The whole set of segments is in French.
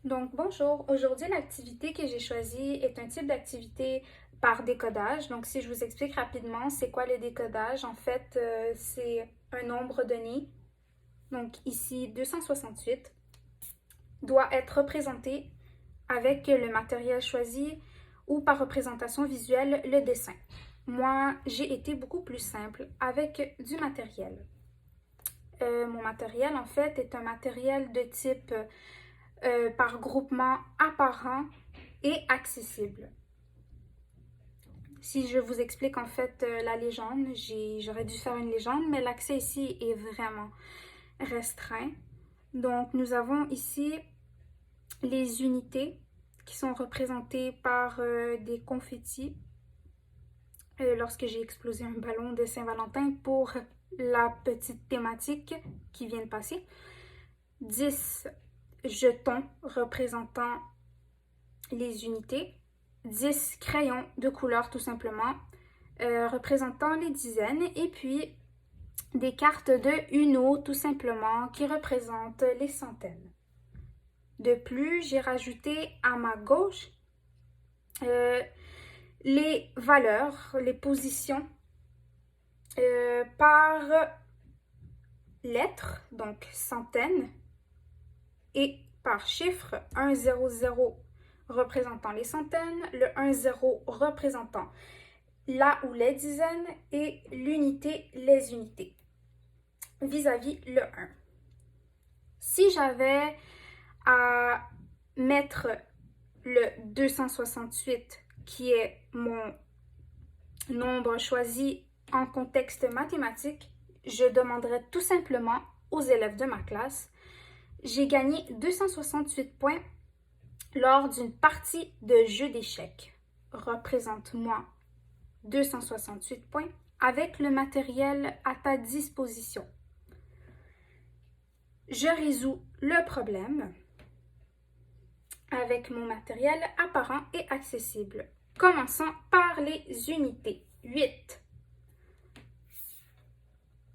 Donc, bonjour. Aujourd'hui, l'activité que j'ai choisie est un type d'activité par décodage. Donc, si je vous explique rapidement, c'est quoi le décodage? En fait, c'est un nombre donné. Donc, ici, 268 doit être représenté avec le matériel choisi ou par représentation visuelle, le dessin. Moi, j'ai été beaucoup plus simple avec du matériel. Mon matériel, en fait, est un matériel de type par groupement apparent et accessible. Si je vous explique en fait la légende, j'aurais dû faire une légende, mais l'accès ici est vraiment restreint. Donc nous avons ici les unités qui sont représentées par des confettis lorsque j'ai explosé un ballon de Saint-Valentin pour la petite thématique qui vient de passer. 10 jetons représentant les unités, 10 crayons de couleur tout simplement, représentant les dizaines, et puis des cartes de Uno tout simplement qui représentent les centaines. De plus, j'ai rajouté à ma gauche les valeurs, les positions par lettres, donc centaines, et par chiffre, 1, 0, 0 représentant les centaines, le 1, 0 représentant la ou les dizaines et l'unité, les unités, vis-à-vis le 1. Si j'avais à mettre le 268, qui est mon nombre choisi en contexte mathématique, je demanderais tout simplement aux élèves de ma classe: j'ai gagné 268 points lors d'une partie de jeu d'échecs. Représente-moi 268 points avec le matériel à ta disposition. Je résous le problème avec mon matériel apparent et accessible. Commençons par les unités. 8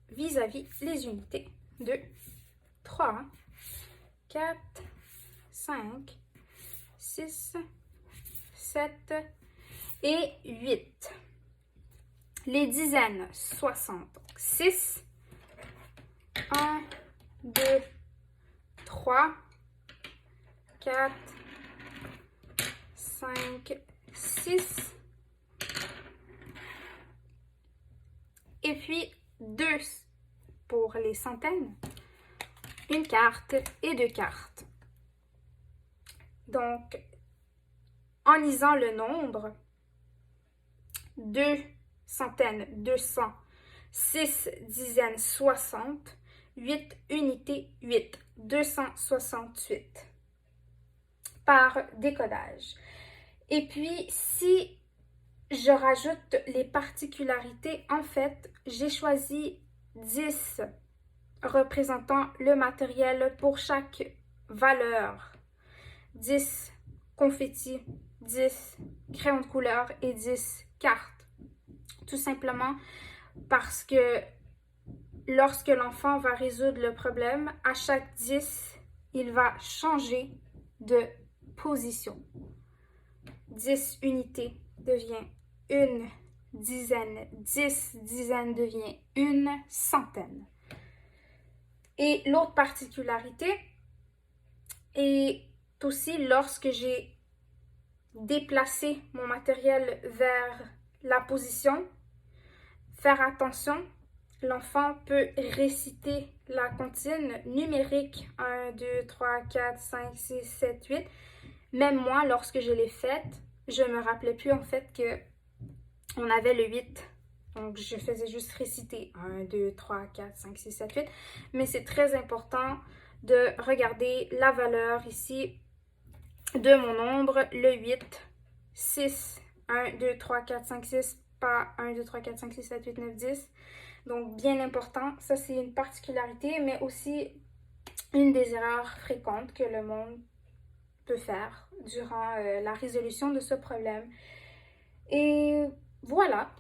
vis-à-vis les unités. 2, 3, 4, 5, 6, 7 et 8. Les dizaines, 60. 6, 1, 2, 3, 4, 5, 6. Et puis 2 pour les centaines. Une carte et 2 cartes. Donc, en lisant le nombre, 2 centaines, 200, 6 dizaines, 60, 8 unités, 8, 268 par décodage. Et puis, si je rajoute les particularités, en fait, j'ai choisi 10 représentant le matériel pour chaque valeur. 10 confettis, 10 crayons de couleur et 10 cartes. Tout simplement parce que lorsque l'enfant va résoudre le problème, à chaque 10, il va changer de position. 10 unités devient une dizaine, 10 dizaines devient une centaine. Et l'autre particularité est aussi lorsque j'ai déplacé mon matériel vers la position, faire attention, l'enfant peut réciter la comptine numérique 1, 2, 3, 4, 5, 6, 7, 8. Même moi, lorsque je l'ai faite, je ne me rappelais plus en fait qu'on avait le 8. Donc, je faisais juste réciter 1, 2, 3, 4, 5, 6, 7, 8. Mais c'est très important de regarder la valeur ici de mon nombre, le 8, 6, 1, 2, 3, 4, 5, 6, pas 1, 2, 3, 4, 5, 6, 7, 8, 9, 10. Donc, bien important, ça c'est une particularité, mais aussi une des erreurs fréquentes que le monde peut faire durant la résolution de ce problème. Et voilà,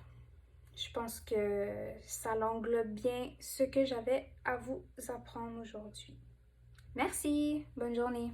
je pense que ça l'englobe bien ce que j'avais à vous apprendre aujourd'hui. Merci, bonne journée.